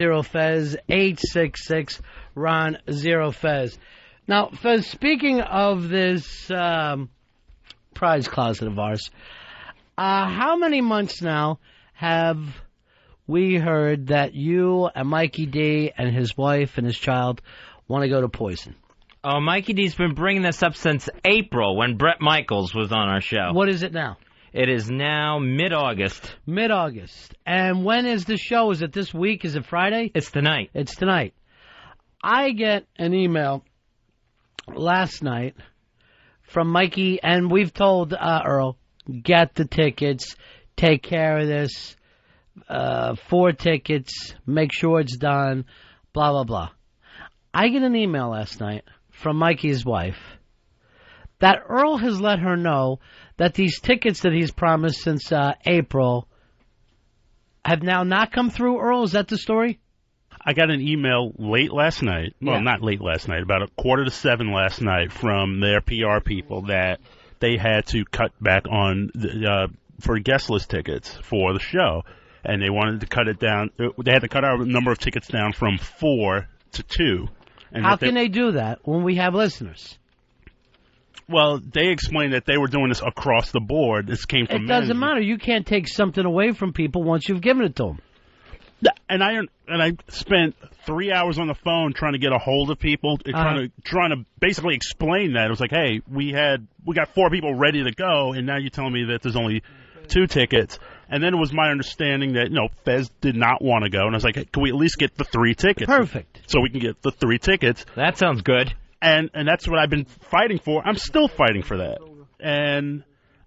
Zero Fez, 866 Ron Zero Fez. Now, Fez, speaking of this prize closet of ours, how many months now have we heard that you and Mikey D and his wife and his child want to go to Poison? Oh, Mikey D's been bringing this up since April when Bret Michaels was on our show. What is it now? It is now mid-August. Mid-August. And when is the show? Is it this week? Is it Friday? It's tonight. It's tonight. I get an email last night from Mikey, and we've told Earl, get the tickets, take care of this, 4 tickets, make sure it's done, blah, blah, blah. I get an email last night from Mikey's wife that Earl has let her know that these tickets that he's promised since April have now not come through. Earl, is that the story? I got an email late last night. Well, not late last night, about 6:45 last night from their PR people that they had to cut back on for guest list tickets for the show. And they wanted to cut it down. They had to cut our number of tickets down from 4 to 2. And how can they do that when we have listeners? Well, they explained that they were doing this across the board. This came from It doesn't matter. You can't take something away from people once you've given it to them. And I spent 3 hours on the phone trying to get a hold of people, trying to basically explain that. It was like, hey, we got 4 people ready to go, and now you're telling me that there's only 2 tickets. And then it was my understanding that, Fez did not want to go. And I was like, hey, can we at least get the 3 tickets? Perfect. So we can get the 3 tickets. That sounds good. And that's what I've been fighting for. I'm still fighting for that. And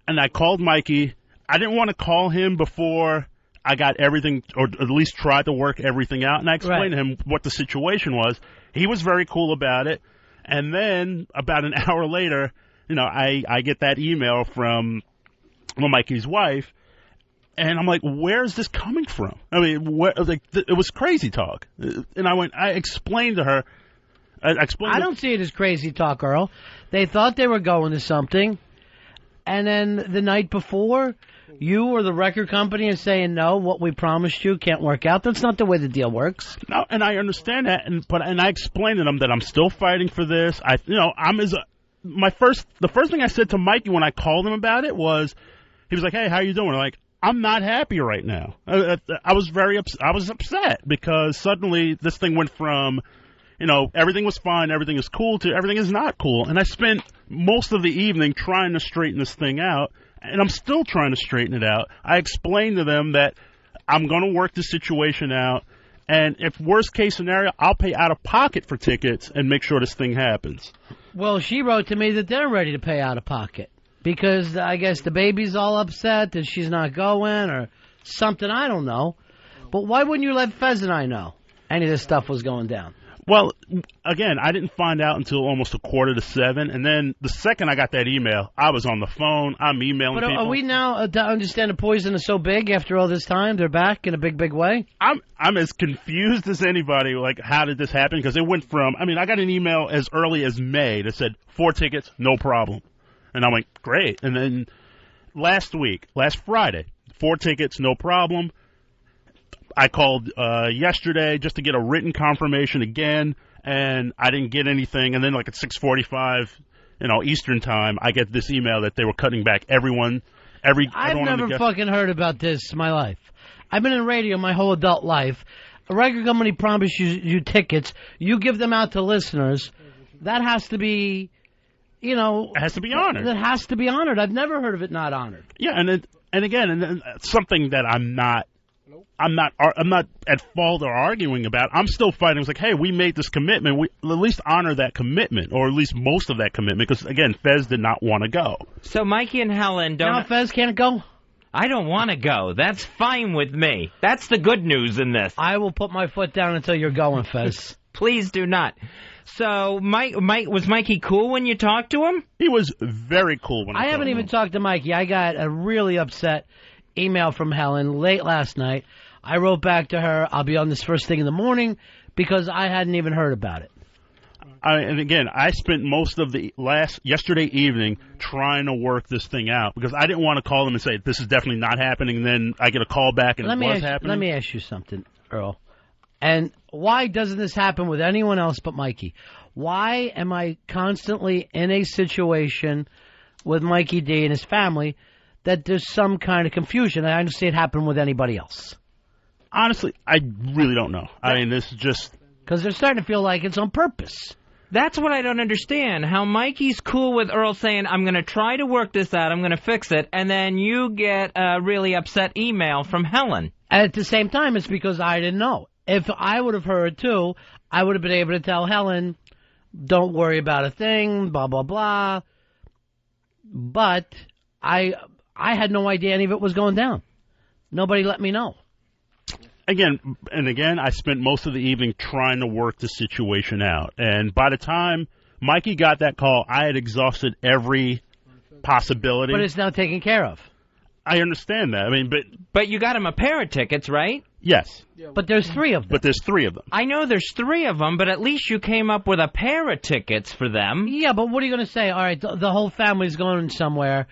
I called Mikey. I didn't want to call him before I got everything, or at least tried to work everything out. And I explained to him what the situation was. He was very cool about it. And then about an hour later, I get that email from Mikey's wife. And I'm like, where's this coming from? I mean, it was crazy talk. And I explained to her. I don't see it as crazy talk, Earl. They thought they were going to something, and then the night before, you or the record company is saying, no, what we promised you can't work out. That's not the way the deal works. No, and I understand that, and I explained to them that I'm still fighting for this. The first thing I said to Mikey when I called him about it was, he was like, hey, how you doing? I'm like, I'm not happy right now. I was I was upset because suddenly this thing went from, everything was fine, everything is cool, to everything is not cool. And I spent most of the evening trying to straighten this thing out, and I'm still trying to straighten it out. I explained to them that I'm going to work this situation out, and if worst case scenario, I'll pay out of pocket for tickets and make sure this thing happens. Well, she wrote to me that they're ready to pay out of pocket because I guess the baby's all upset that she's not going or something, I don't know. But why wouldn't you let Fez and I know any of this stuff was going down? Well, again, I didn't find out until almost 6:45, and then the second I got that email, I was on the phone. I'm emailing people. But are we now to understand the Poison is so big after all this time? They're back in a big, big way? I'm as confused as anybody, like, how did this happen? Because it went from, I got an email as early as May that said, 4 tickets, no problem. And I'm like, great. And then last Friday, 4 tickets, no problem. I called yesterday just to get a written confirmation again, and I didn't get anything. And then, like, at 6:45, Eastern time, I get this email that they were cutting back everyone. I've never fucking heard about this in my life. I've been in radio my whole adult life. A record company promises you tickets. You give them out to listeners. That has to be, it has to be honored. That has to be honored. I've never heard of it not honored. Yeah, and again, something that I'm not at fault or arguing about. I'm still fighting. It's like, hey, we made this commitment. We at least honor that commitment, or at least most of that commitment, because, again, Fez did not want to go. So Mikey and Helen don't... Now Fez can't go? I don't want to go. That's fine with me. That's the good news in this. I will put my foot down until you're going, Fez. Please do not. So, was Mikey cool when you talked to him? He was very cool when I haven't even talked to Mikey. I got a really upset email from Helen late last night. I wrote back to her, I'll be on this first thing in the morning, because I hadn't even heard about it. And again, I spent most of yesterday evening trying to work this thing out, because I didn't want to call them and say, this is definitely not happening, and then I get a call back and it was happening. Let me ask you something, Earl. And why doesn't this happen with anyone else but Mikey? Why am I constantly in a situation with Mikey D and his family that there's some kind of confusion? I don't see it happen with anybody else. Honestly, I really don't know. I mean, this is just... Because they're starting to feel like it's on purpose. That's what I don't understand, how Mikey's cool with Earl saying, I'm going to try to work this out, I'm going to fix it, and then you get a really upset email from Helen. And at the same time, it's because I didn't know. If I would have heard, too, I would have been able to tell Helen, don't worry about a thing, blah, blah, blah. But I had no idea any of it was going down. Nobody let me know. Again, I spent most of the evening trying to work the situation out. And by the time Mikey got that call, I had exhausted every possibility. But it's now taken care of. I understand that. I mean, But you got him a pair of tickets, right? Yes. But there's 3 of them. But there's 3 of them. I know there's 3 of them, but at least you came up with a pair of tickets for them. Yeah, but what are you going to say? All right, the whole family's going somewhere.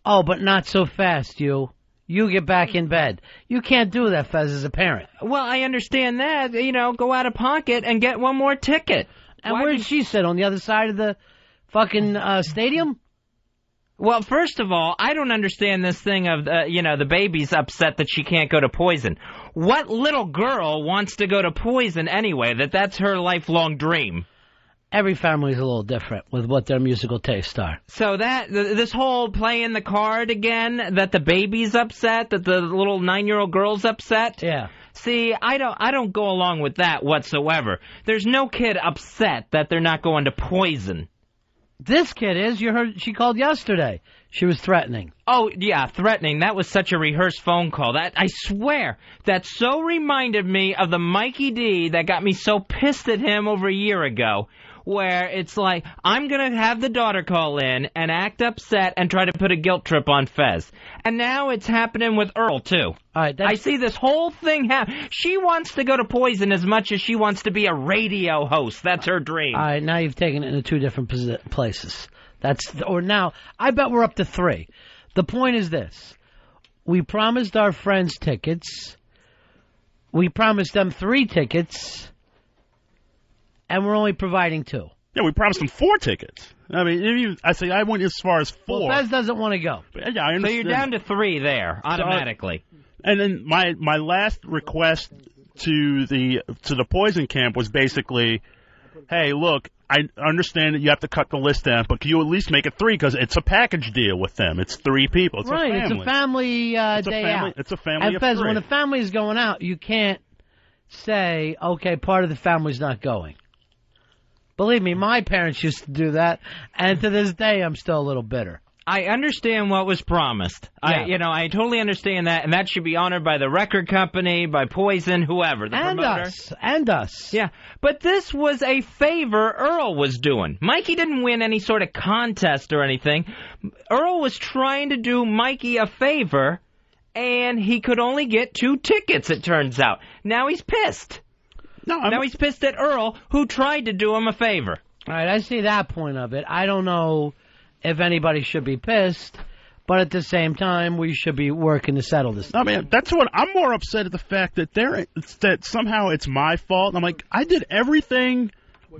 Oh, but not so fast, you. You get back in bed. You can't do that, Fez, as a parent. Well, I understand that. Go out of pocket and get one more ticket. And where did she sit? On the other side of the fucking stadium? Well, first of all, I don't understand this thing of, the baby's upset that she can't go to Poison. What little girl wants to go to Poison anyway, that's her lifelong dream? Every family's a little different with what their musical tastes are. So this whole playing the card again, that the baby's upset, that the little 9-year-old girl's upset? Yeah. See, I don't go along with that whatsoever. There's no kid upset that they're not going to Poison. This kid is. You heard she called yesterday. She was threatening. Oh, yeah, threatening. That was such a rehearsed phone call. That, I swear, that so reminded me of the Mikey D that got me so pissed at him over a year ago, where it's like, I'm going to have the daughter call in and act upset and try to put a guilt trip on Fez. And now it's happening with Earl, too. All right, I see this whole thing happen. She wants to go to Poison as much as she wants to be a radio host. That's her dream. All right, now you've taken it into 2 different places. Now, I bet we're up to 3. The point is this. We promised our friends tickets. We promised them 3 tickets. And we're only providing 2. Yeah, we promised them 4 tickets. I mean, I went as far as 4. Well, Fez doesn't want to go. But, yeah, I understand. So you're down to 3 there, automatically. And then my last request to the Poison camp was basically, hey, look, I understand that you have to cut the list down, but can you at least make it 3 because it's a package deal with them. It's 3 people. It's right, a family. It's a family day out. It's a family and Fez, of 3. when a family's going out, you can't say, okay, part of the family's not going. Believe me, my parents used to do that, and to this day, I'm still a little bitter. I understand what was promised. Yeah. I totally understand that, and that should be honored by the record company, by Poison, whoever, the promoter. And us. Yeah, but this was a favor Earl was doing. Mikey didn't win any sort of contest or anything. Earl was trying to do Mikey a favor, and he could only get 2 tickets, it turns out. Now he's pissed. Now he's pissed at Earl, who tried to do him a favor. All right, I see that point of it. I don't know if anybody should be pissed, but at the same time, we should be working to settle this. I mean, that's what I'm more upset at, the fact that that somehow it's my fault. I'm like, I did everything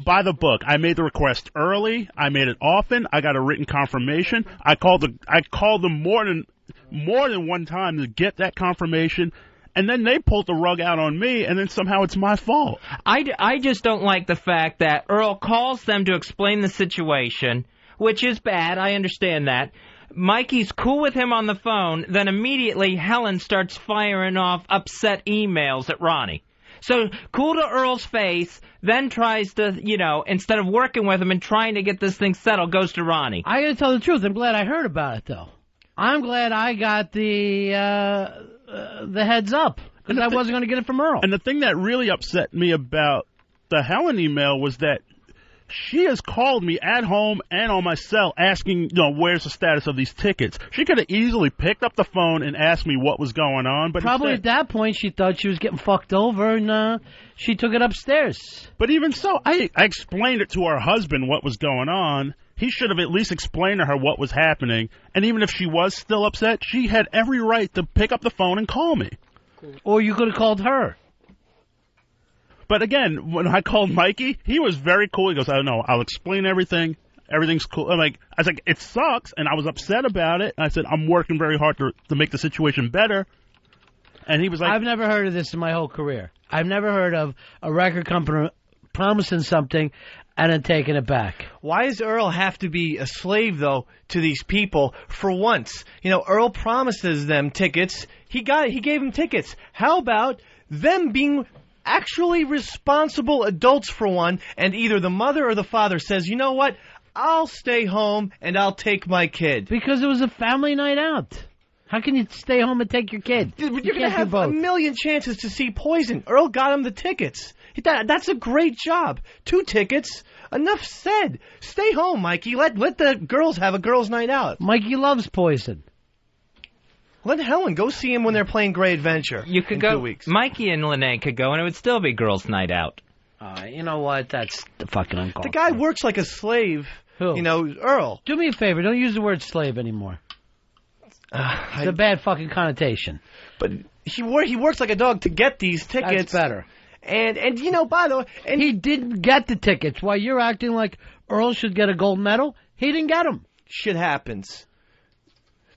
by the book. I made the request early. I made it often. I got a written confirmation. I called them more than one time to get that confirmation. And then they pulled the rug out on me, and then somehow it's my fault. I just don't like the fact that Earl calls them to explain the situation, which is bad. I understand that. Mikey's cool with him on the phone. Then immediately Helen starts firing off upset emails at Ronnie. So cool to Earl's face, then tries to, instead of working with him and trying to get this thing settled, goes to Ronnie. I got to tell the truth. I'm glad I heard about it, though. I'm glad I got the heads up, because I wasn't going to get it from Earl. And the thing that really upset me about the Helen email was that she has called me at home and on my cell asking, where's the status of these tickets. She could have easily picked up the phone and asked me what was going on. But probably at that point she thought she was getting fucked over, and she took it upstairs. But even so, I explained it to her husband what was going on. He should have at least explained to her what was happening. And even if she was still upset, she had every right to pick up the phone and call me. Or you could have called her. But again, when I called Mikey, he was very cool. He goes, I don't know, I'll explain everything. Everything's cool. I was like, it sucks, and I was upset about it. And I said, I'm working very hard to make the situation better. And he was like, I've never heard of this in my whole career. I've never heard of a record company promising something and then taking it back. Why does Earl have to be a slave, though, to these people for once? You know, Earl promises them tickets. He gave them tickets. How about them being actually responsible adults for one, and either the mother or the father says, you know what, I'll stay home and I'll take my kid. Because it was a family night out. How can you stay home and take your kid? You're going to have a million chances to see Poison. Earl got him the tickets. That's a great job. 2 tickets. Enough said. Stay home, Mikey. Let the girls have a girls' night out. Mikey loves Poison. Let Helen go see him when they're playing Great Adventure. You could in go. 2 weeks. Mikey and Lene could go, and it would still be girls' night out. You know what? That's the fucking uncalled The guy for. works like a slave. Who? You know, Earl. Do me a favor. Don't use the word slave anymore. It's a bad fucking connotation. But he works like a dog to get these tickets. That's better. And you know, by the way, and He didn't get the tickets. Why you're acting like Earl should get a gold medal? He didn't get them. shit happens.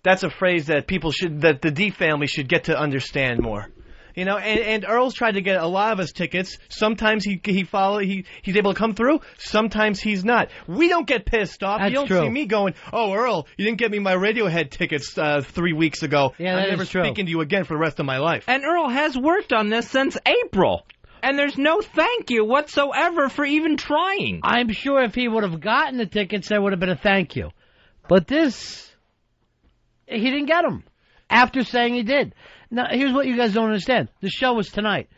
That's a phrase that that the D family should get to understand more. You know, and Earl's tried to get a lot of us tickets. Sometimes he's able to come through. Sometimes he's not. We don't get pissed off. That's you don't true. see me going, "Oh, Earl, you didn't get me my Radiohead tickets 3 weeks ago. Yeah, I'm that never is true. speaking to you again for the rest of my life." And Earl has worked on this since April. And there's no thank you whatsoever for even trying. I'm sure if he would have gotten the tickets, there would have been a thank you. But this, he didn't get them after saying he did. Now, here's what you guys don't understand. The show was tonight.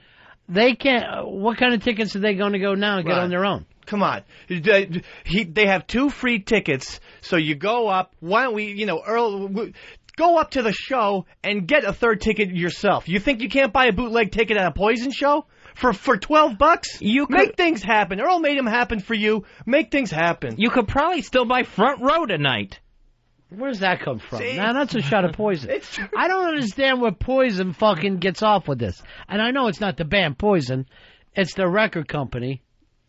They can't, what kind of tickets are they going to go now and get on their own? Come on. They have 2 free tickets, so you go up. Why don't we, Earl, go up to the show and get a 3rd ticket yourself. You think you can't buy a bootleg ticket at a Poison show? For $12? You could make things happen. Earl made them happen for you. Make things happen. You could probably still buy front row tonight. Where does that come from? See? Now, that's a shot of Poison. It's true. I don't understand where Poison fucking gets off with this. And I know it's not the band Poison. It's the record company.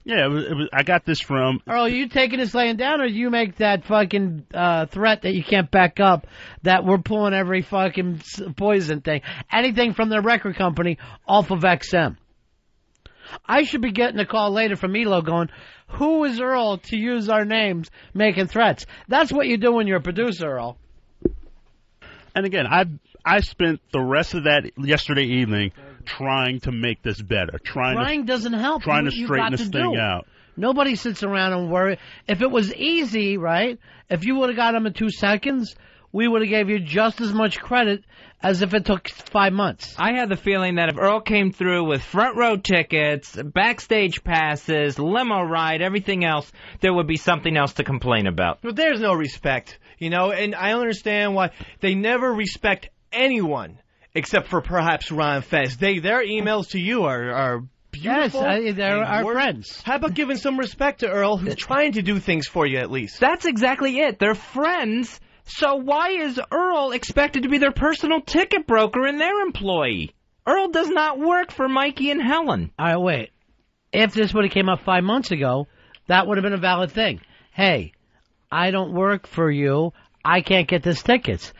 Yeah, I got this from... Earl, are you taking this laying down, or do you make that fucking threat that you can't back up, that we're pulling every fucking Poison thing, anything from the record company off of XM? I should be getting a call later from Elo going, who is Earl to use our names making threats? That's what you do when you're a producer, Earl. And again, I spent the rest of that yesterday evening trying to make this better. Trying doesn't help. Trying to You straighten got this to thing do. out. Nobody sits around and worry. If it was easy, right, if you would have got them in 2 seconds, we would have gave you just as much credit as if it took 5 months. I had the feeling that if Earl came through with front row tickets, backstage passes, limo ride, everything else, there would be something else to complain about. But there's no respect, and I understand why they never respect anyone except for perhaps Ron Fez. Their emails to you are beautiful. Yes, they're and our worth- friends. How about giving some respect to Earl, who's trying to do things for you at least? That's exactly it. They're friends. So why is Earl expected to be their personal ticket broker and their employee? Earl does not work for Mikey and Helen. All right, wait. If this would have came up 5 months ago, that would have been a valid thing. Hey, I don't work for you. I can't get this tickets.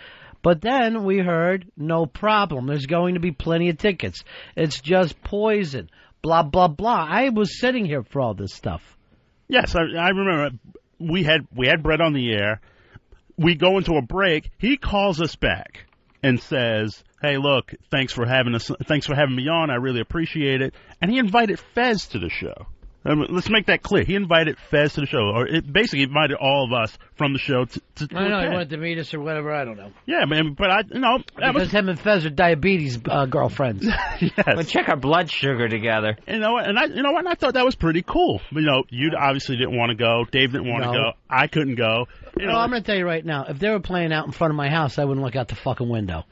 But then we heard, no problem. There's going to be plenty of tickets. It's just Poison. Blah, blah, blah. I was sitting here for all this stuff. Yes, I remember. We had Brett on the air. We go into a break. He calls us back and says, "Hey, look, thanks for having me on. I really appreciate it." And he invited Fez to the show. Let's make that clear. He invited Fez to the show, or it basically invited all of us from the show to I know, he attend. wanted to meet us or whatever, I don't know. Yeah, man, but Because him and Fez are diabetes girlfriends. yes. Let's check our blood sugar together. And I thought that was pretty cool. You obviously didn't want to go. Dave didn't want to No. go. I couldn't go. Well, I'm going to tell you right now, if they were playing out in front of my house, I wouldn't look out the fucking window.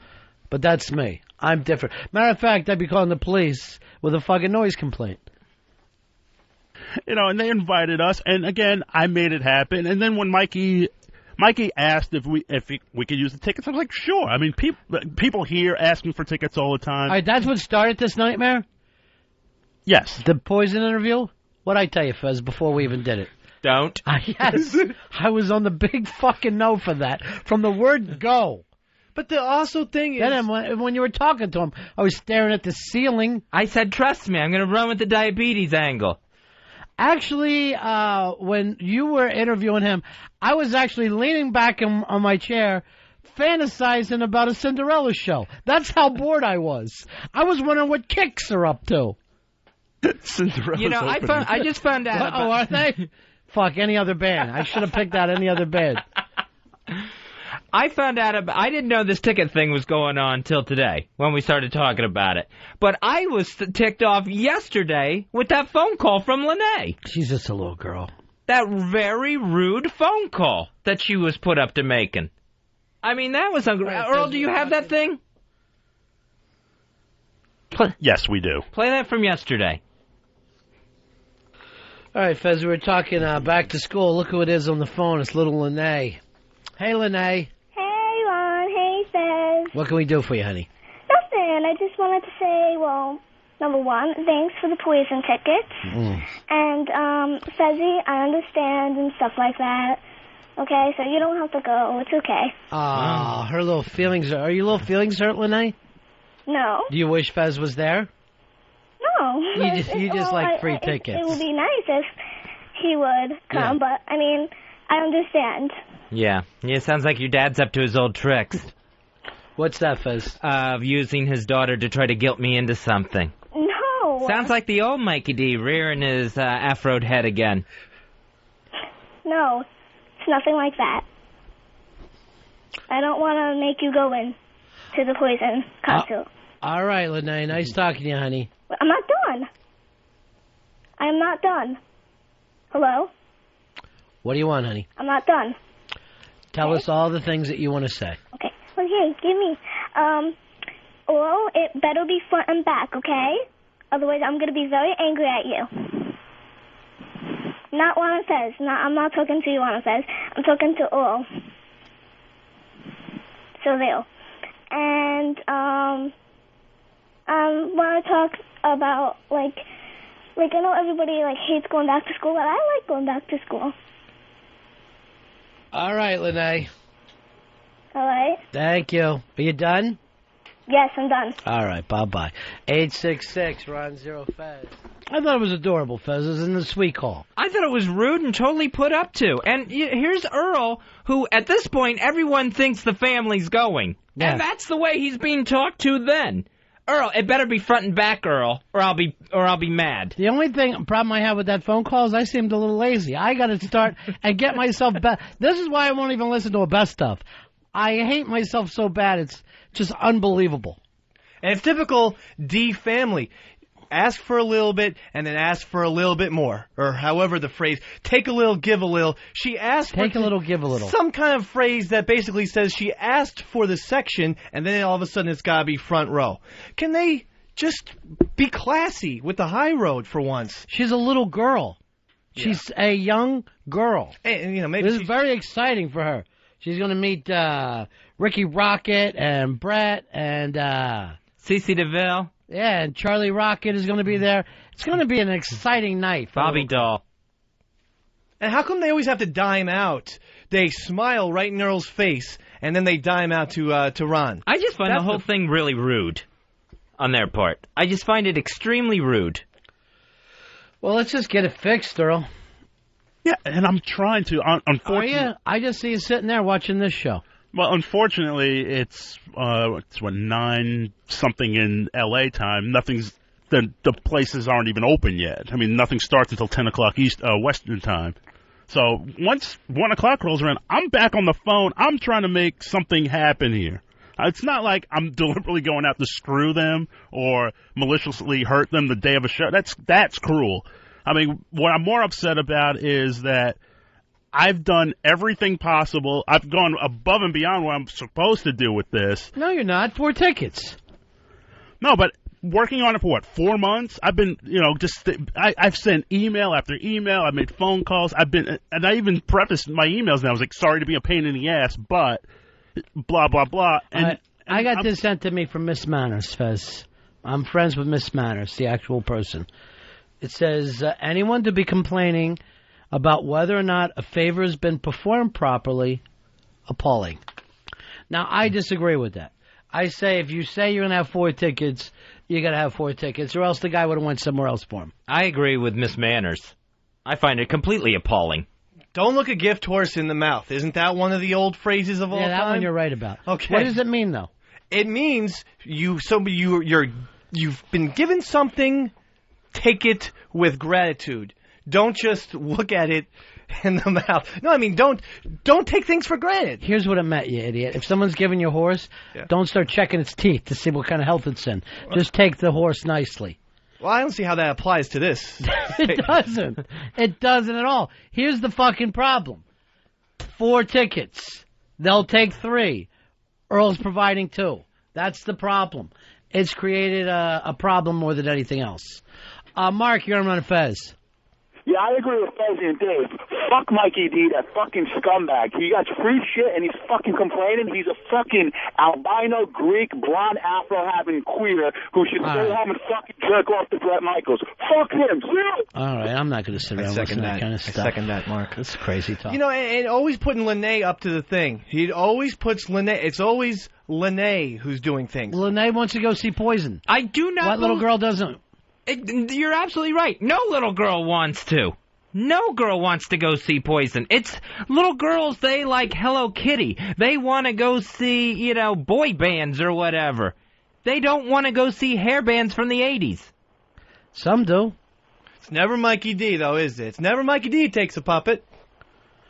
But that's me. I'm different. Matter of fact, I'd be calling the police with a fucking noise complaint. And they invited us, and again, I made it happen. And then when Mikey asked if we could use the tickets, I was like, sure. I mean, people here asking for tickets all the time. All right, that's what started this nightmare? Yes. The Poison interview? What'd I tell you, Fez, before we even did it? Don't. Yes. I was on the big fucking no for that. From the word go. But the also thing is... Then when you were talking to him, I was staring at the ceiling. I said, trust me, I'm going to run with the diabetes angle. Actually, when you were interviewing him, I was actually leaning back on my chair, fantasizing about a Cinderella show. That's how bored I was. I was wondering what Kicks are up to. Cinderella's You know, I just found out about... Oh, are they? Fuck, any other band. I should have picked out any other band. I found out about... I didn't know this ticket thing was going on till today when we started talking about it. But I was ticked off yesterday with that phone call from Lene. She's just a little girl. That very rude phone call that she was put up to making. I mean, that was... Earl, do you have that thing? Yes, we do. Play that from yesterday. All right, Fez, we were talking back to school. Look who it is on the phone. It's little Lene. Hey, Lene. Hey, Ron. Hey, Fez. What can we do for you, honey? Nothing. I just wanted to say, well, number one, thanks for the Poison tickets. And, Fezzy, I understand and stuff like that. Okay, so you don't have to go. It's okay. Her little feelings. Are your little feelings hurt, Lene? No. Do you wish Fez was there? No. You just like free tickets. It would be nice if he would come, but, I mean, I understand. Yeah, it sounds like your dad's up to his old tricks. What's that, Fez? Of using his daughter to try to guilt me into something. No. Sounds like the old Mikey D rearing his afroed head again. No, it's nothing like that. I don't want to make you go in to the Poison concert. All right, Lene. Nice talking to you, honey. I'm not done. I'm not done. Hello? What do you want, honey? I'm not done. Tell us all the things that you want to say. Okay. Well, here, give me. Well, it better be front and back, okay? Otherwise, I'm going to be very angry at you. Not Juan Fez. I'm not talking to you, Juan Fez. I'm talking to Earl. So there. And, I want to talk about, like, I know everybody, hates going back to school, but I like going back to school. All right, Lene. All right? Thank you. Are you done? Yes, I'm done. All right, bye-bye. 866 Ron Zero Fez. I thought it was adorable, Fez. It was in the sweet call. I thought it was rude and totally put up to. And here's Earl, who at this point everyone thinks the family's going. Yeah. And that's the way he's being talked to then. Earl, it better be front and back, Earl, or I'll be mad. The only problem I have with that phone call is I seemed a little lazy. I got to start and get myself back. This is why I won't even listen to a best stuff. I hate myself so bad. It's just unbelievable. And it's typical D family. Ask for a little bit, and then ask for a little bit more. Or however the phrase, take a little, give a little. She asked for... Take a little, give a little. Some kind of phrase that basically says she asked for the section, and then all of a sudden it's got to be front row. Can they just be classy with the high road for once? She's a little girl. She's a young girl. And maybe this is very exciting for her. She's going to meet Ricky Rocket and Brett and... Cece DeVille. Yeah, and Charlie Rocket is going to be there. It's going to be an exciting night. Bobby Doll. And how come they always have to dime out? They smile right in Earl's face, and then they dime out to Ron. I just find the whole thing really rude on their part. I just find it extremely rude. Well, let's just get it fixed, Earl. Yeah, and I'm trying to. Unfortunately, oh, yeah? I just see you sitting there watching this show. Well, unfortunately, it's 9-something in L.A. time. Nothing's the places aren't even open yet. I mean, nothing starts until 10 o'clock Western time. So once 1 o'clock rolls around, I'm back on the phone. I'm trying to make something happen here. It's not like I'm deliberately going out to screw them or maliciously hurt them the day of a show. That's cruel. I mean, what I'm more upset about is that I've done everything possible. I've gone above and beyond what I'm supposed to do with this. No, you're not. 4 tickets. No, but working on it for, 4 months? I've been, I've sent email after email. I've made phone calls. And I even prefaced my emails and I was like, sorry to be a pain in the ass, but blah, blah, blah. And I got this sent to me from Miss Manners, Fez. I'm friends with Miss Manners, the actual person. It says, anyone to be complaining about whether or not a favor has been performed properly, appalling. Now, I disagree with that. I say if you say you're going to have 4 tickets, you got to have 4 tickets, or else the guy would have went somewhere else for him. I agree with Miss Manners. I find it completely appalling. Don't look a gift horse in the mouth. Isn't that one of the old phrases of all time? Yeah, that one you're right about. Okay. What does it mean, though? It means you've been given something, take it with gratitude. Don't just look at it in the mouth. No, I mean, don't take things for granted. Here's what it meant, you idiot. If someone's giving you a horse, don't start checking its teeth to see what kind of health it's in. Just take the horse nicely. Well, I don't see how that applies to this. It doesn't. It doesn't at all. Here's the fucking problem. 4 tickets. They'll take 3. Earl's providing 2. That's the problem. It's created a problem more than anything else. Mark, you're on Run Fez. Yeah, I agree with Fezzi and Dave. Fuck Mikey D, that fucking scumbag. He got free shit and he's fucking complaining. He's a fucking albino, Greek, blonde, afro-having queer who should stay home and fucking jerk off to Bret Michaels. Fuck him. All right, I'm not going to sit around listening to that kind of stuff. I second that, Mark. That's crazy talk. You know, and always putting Lene up to the thing. He always puts Lene. It's always Lene who's doing things. Lene wants to go see Poison. I do not. What little girl doesn't? You're absolutely right. No little girl wants to. No girl wants to go see Poison. It's little girls, they like Hello Kitty. They want to go see, boy bands or whatever. They don't want to go see hair bands from the 80s. Some do. It's never Mikey D, though, is it? It's never Mikey D takes a puppet.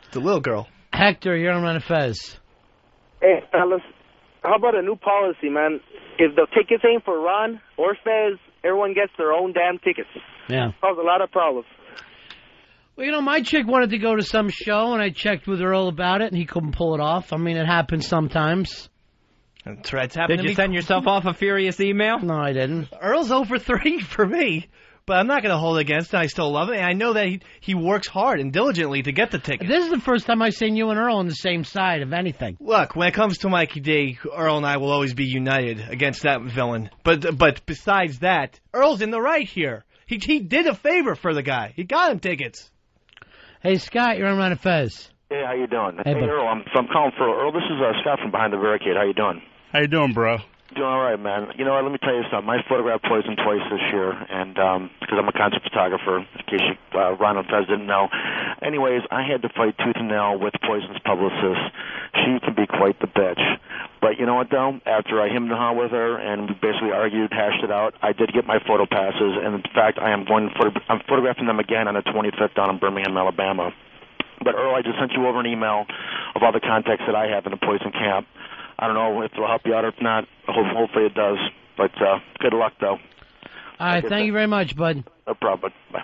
It's a little girl. Hector, you're on Run Fez. Hey, fellas. How about a new policy, man? If the tickets ain't for Ron or Fez, everyone gets their own damn tickets. Yeah. Cause a lot of problems. Well, my chick wanted to go to some show, and I checked with Earl about it, and he couldn't pull it off. I mean, it happens sometimes. That's right. It's happened Did to you me. send yourself off a furious email? No, I didn't. Earl's 0 for 3 for me, but I'm not going to hold it against him. I still love it, and I know that he works hard and diligently to get the ticket. This is the first time I've seen you and Earl on the same side of anything. Look, when it comes to Mikey D, Earl and I will always be united against that villain. But besides that, Earl's in the right here. He did a favor for the guy. He got him tickets. Hey, Scott, you're on Run Fez. Hey, how you doing? Hey, Earl, I'm calling for Earl. This is Scott from Behind the Barricade. How you doing? How you doing, bro? Doing all right, man. You know what? Let me tell you something. I photographed Poison twice this year, and because I'm a concert photographer, in case Ron and Fez didn't know. Anyways, I had to fight tooth and nail with Poison's publicist. She can be quite the bitch. But you know what, though? After I hemmed and hawed with her and we basically argued, hashed it out, I did get my photo passes, and in fact, I'm photographing them again on the 25th down in Birmingham, Alabama. But Earl, I just sent you over an email of all the contacts that I have in the Poison camp. I don't know if it'll help you out or if not. Hopefully it does. But good luck, though. All right, thank you very much, bud. No problem. Bye.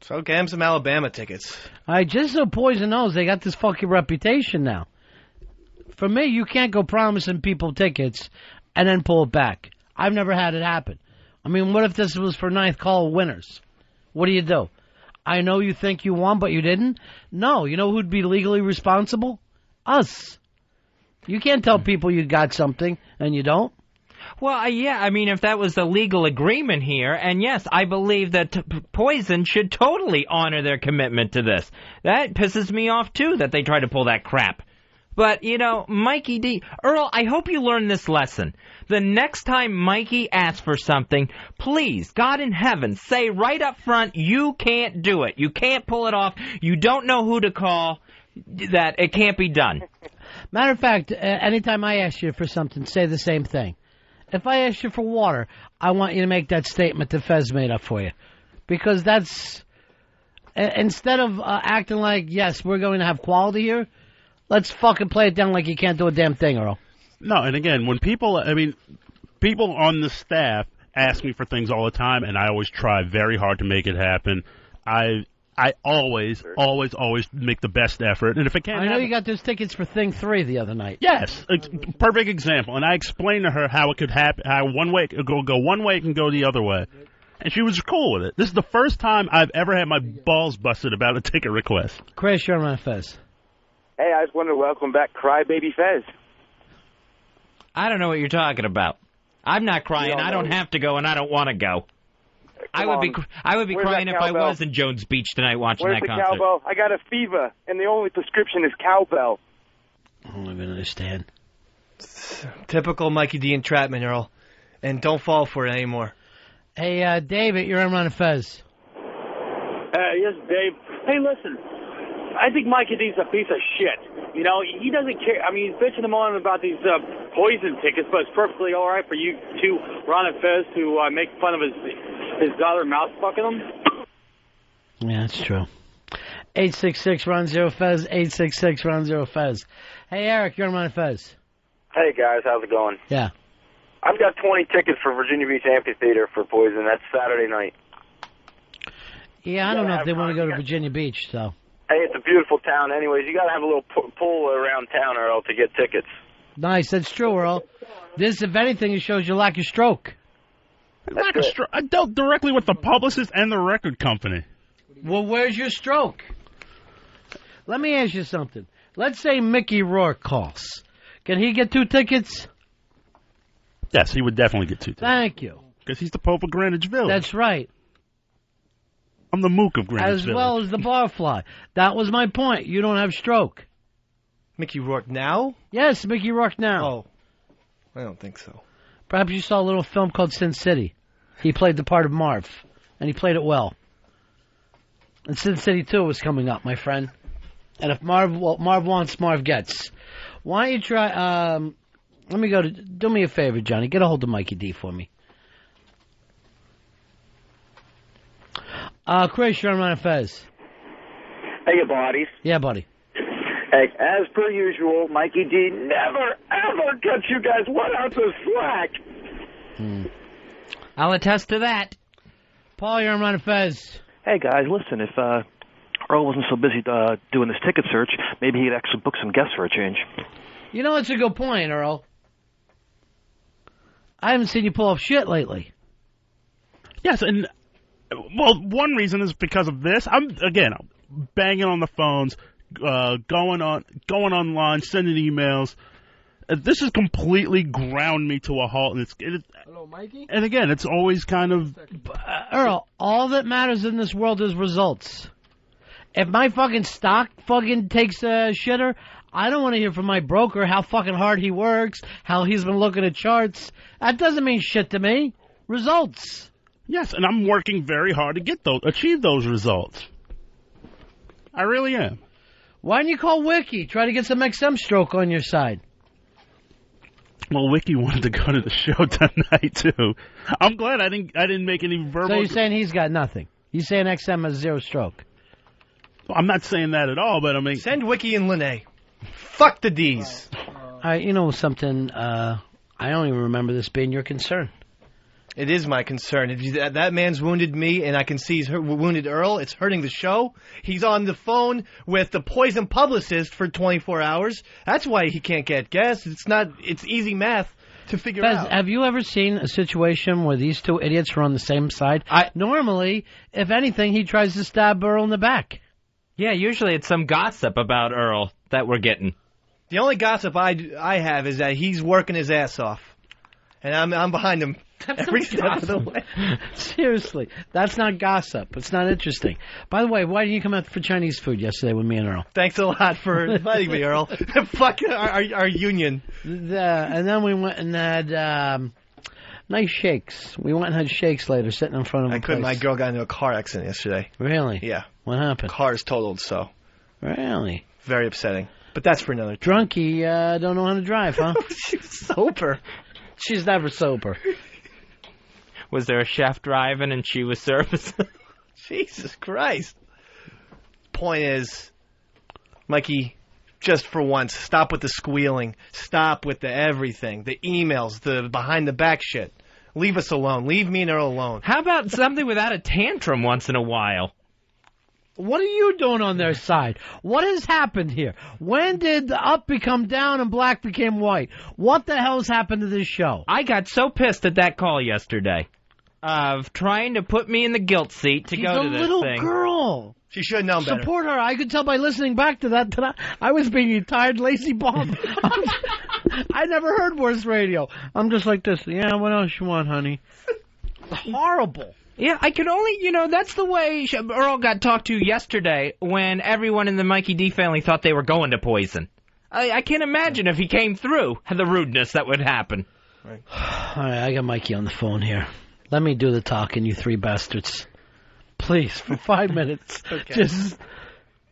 So get him some Alabama tickets. All right, just so Poison knows, they got this fucking reputation now. For me, you can't go promising people tickets and then pull it back. I've never had it happen. I mean, what if this was for ninth call winners? What do you do? I know you think you won, but you didn't? No, you know who'd be legally responsible? Us. You can't tell people you got something and you don't. Well, yeah, I mean, if that was the legal agreement here, and yes, I believe that Poison should totally honor their commitment to this. That pisses me off, too, that they try to pull that crap. But, Mikey D. Earl, I hope you learn this lesson. The next time Mikey asks for something, please, God in heaven, say right up front, you can't do it. You can't pull it off. You don't know who to call. That it can't be done. Matter of fact, anytime I ask you for something, say the same thing. If I ask you for water, I want you to make that statement that Fez made up for you. Because that's... Instead of acting like, yes, we're going to have quality here, let's fucking play it down like you can't do a damn thing, Earl. No, and again, when people on the staff ask me for things all the time, and I always try very hard to make it happen. I always make the best effort, and if it can't, I know you got those tickets for Thing 3 the other night. Yes, perfect example. And I explained to her how it could happen, how one way it could go one way, it can go the other way, and she was cool with it. This is the first time I've ever had my balls busted about a ticket request. Chris, you're on Fez. Hey, I just wanted to welcome back Crybaby Fez. I don't know what you're talking about. I'm not crying. I don't have to go, and I don't want to go. I would be crying if I was in Jones Beach tonight watching Where's that the concert. cowbell? I got a fever, and the only prescription is cowbell. I don't even understand. Typical Mikey D entrapment, Earl. And don't fall for it anymore. Hey, David, you're on Ron and Fez. Yes, Dave. Hey, listen. I think Mikey D's a piece of shit. You know, he doesn't care. I mean, he's bitching him on about these poison tickets, but it's perfectly all right for you two, Ron and Fez, to make fun of his daughter mouth fucking him. Yeah, that's true. 866-RON-0-FEZ, 866-RON-0-FEZ. Hey, Eric, you're on Ron and Fez. Hey, guys, how's it going? Yeah. I've got 20 tickets for Virginia Beach Amphitheater for Poison. That's Saturday night. Yeah, I don't know if they want to go to Virginia Beach, so. Hey, it's a beautiful town. Anyways, you got to have a little pull around town, Earl, to get tickets. Nice, that's true, Earl. This, if anything, it shows you lack of stroke. I dealt directly with the publicist and the record company. Well, where's your stroke? Let me ask you something. Let's say Mickey Rourke calls. Can he get 2 tickets? Yes, he would definitely get 2 tickets. Thank you. Because he's the Pope of Greenwich Village. That's right. I'm the Mook of Greenwich As Village. well as the barfly. That was my point. You don't have stroke. Mickey Rourke now? Yes, Mickey Rourke now. Oh, I don't think so. Perhaps you saw a little film called Sin City. He played the part of Marv, and he played it well. And Sin City 2 was coming up, my friend. And if Marv wants, Marv gets. Why don't you try, let me do me a favor, Johnny. Get a hold of Mikey D for me. Chris, you're on Ron and Fez. Hey, you buddies. Yeah, buddy. Hey, as per usual, Mikey D never, ever cuts you guys 1 ounce of slack. I'll attest to that. Paul, you're on Ron and Fez. Hey, guys, listen, if Earl wasn't so busy doing this ticket search, maybe he'd actually book some guests for a change. You know, it's a good point, Earl. I haven't seen you pull off shit lately. Yes, and, well, one reason is because of this. I'm banging on the phones, going online, sending emails. This has completely ground me to a halt. And Hello, Mikey? And again, it's always kind of... Earl, all that matters in this world is results. If my fucking stock fucking takes a shitter, I don't want to hear from my broker how fucking hard he works, how he's been looking at charts. That doesn't mean shit to me. Results. Yes, and I'm working very hard to achieve those results. I really am. Why didn't you call Wiki? Try to get some XM stroke on your side. Well, Wiki wanted to go to the show tonight too. I'm glad I didn't make any verbal. So you're saying he's got nothing? You're saying XM has 0 stroke? Well, I'm not saying that at all, but I mean, send Wiki and Lene. Fuck the D's. You know something? I don't even remember this being your concern. It is my concern. If that man's wounded me, and I can see he's wounded Earl, it's hurting the show. He's on the phone with the poison publicist for 24 hours. That's why he can't get guests. It's easy math to figure out. Have you ever seen a situation where these 2 idiots are on the same side? Normally, if anything, he tries to stab Earl in the back. Yeah, usually it's some gossip about Earl that we're getting. The only gossip I have is that he's working his ass off, and I'm behind him. Every step of the way. Seriously, that's not gossip. It's not interesting. By the way, why didn't you come out for Chinese food yesterday with me and Earl? Thanks a lot for inviting me, Earl. Fuck our union. And then we went and had nice shakes. We went and had shakes later, sitting in front of a place. My girl got into a car accident yesterday. Really? Yeah. What happened? Car is totaled, so. Really? Very upsetting. But that's for another time. Drunkie don't know how to drive, huh? She's sober. She's never sober. Was there a chef driving and she was servicing? Jesus Christ. Point is, Mikey, just for once, stop with the squealing. Stop with the everything. The emails, the behind-the-back shit. Leave us alone. Leave me and Earl alone. How about something without a tantrum once in a while? What are you doing on their side? What has happened here? When did up become down and black became white? What the hell's happened to this show? I got so pissed at that call yesterday of trying to put me in the guilt seat to go to this thing. She's a little girl. She should have known better. Support her. I could tell by listening back to that I was being a tired, lazy bum. I never heard worse radio. I'm just like this. Yeah, what else you want, honey? Horrible. Yeah, I could only, that's the way Earl got talked to yesterday when everyone in the Mikey D family thought they were going to poison. I can't imagine if he came through the rudeness that would happen. Right. All right, I got Mikey on the phone here. Let me do the talking, you three bastards. Please, for 5 minutes. Okay. Just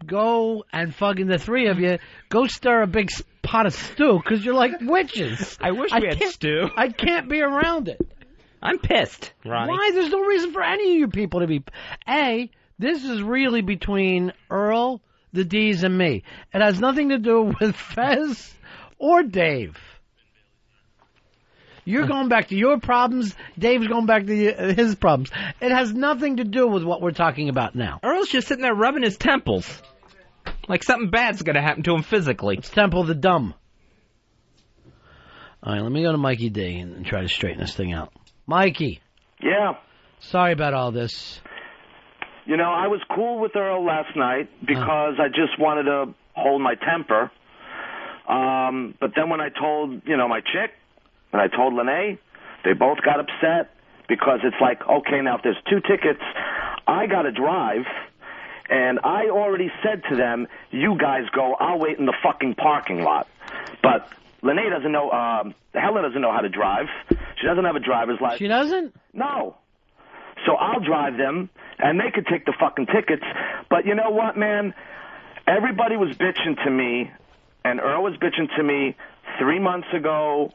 go and fucking the three of you, go stir a big pot of stew, because you're like witches. I wish we had stew. I can't be around it. I'm pissed, Ronnie. Why? There's no reason for any of you people to be... This is really between Earl, the D's, and me. It has nothing to do with Fez or Dave. You're going back to your problems. Dave's going back to his problems. It has nothing to do with what we're talking about now. Earl's just sitting there rubbing his temples. Like something bad's going to happen to him physically. It's Temple of the Dumb. All right, let me go to Mikey D and try to straighten this thing out. Mikey. Yeah. Sorry about all this. I was cool with Earl last night because I just wanted to hold my temper. But then when I told, my chick, and I told Lene, they both got upset because it's like, okay, now if there's 2 tickets, I got to drive, and I already said to them, you guys go, I'll wait in the fucking parking lot. But Lene doesn't know, Helen doesn't know how to drive. She doesn't have a driver's license. She doesn't? No. So I'll drive them, and they could take the fucking tickets. But you know what, man? Everybody was bitching to me, and Earl was bitching to me 3 months ago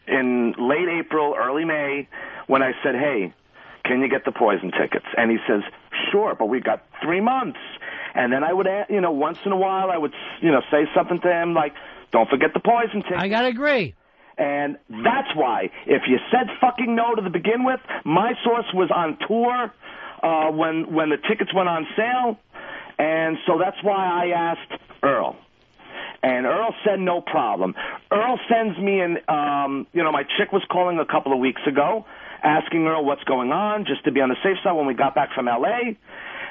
in late April, early May, when I said, hey, can you get the Poison tickets? And he says, sure, but we've got 3 months. And then I would, once in a while, I would, say something to him like, don't forget the Poison tickets. I got to agree. And that's why, if you said fucking no to begin with, my source was on tour when the tickets went on sale, and so that's why I asked Earl. And Earl said no problem. Earl sends me my chick was calling a couple of weeks ago, asking Earl what's going on, just to be on the safe side when we got back from L.A.,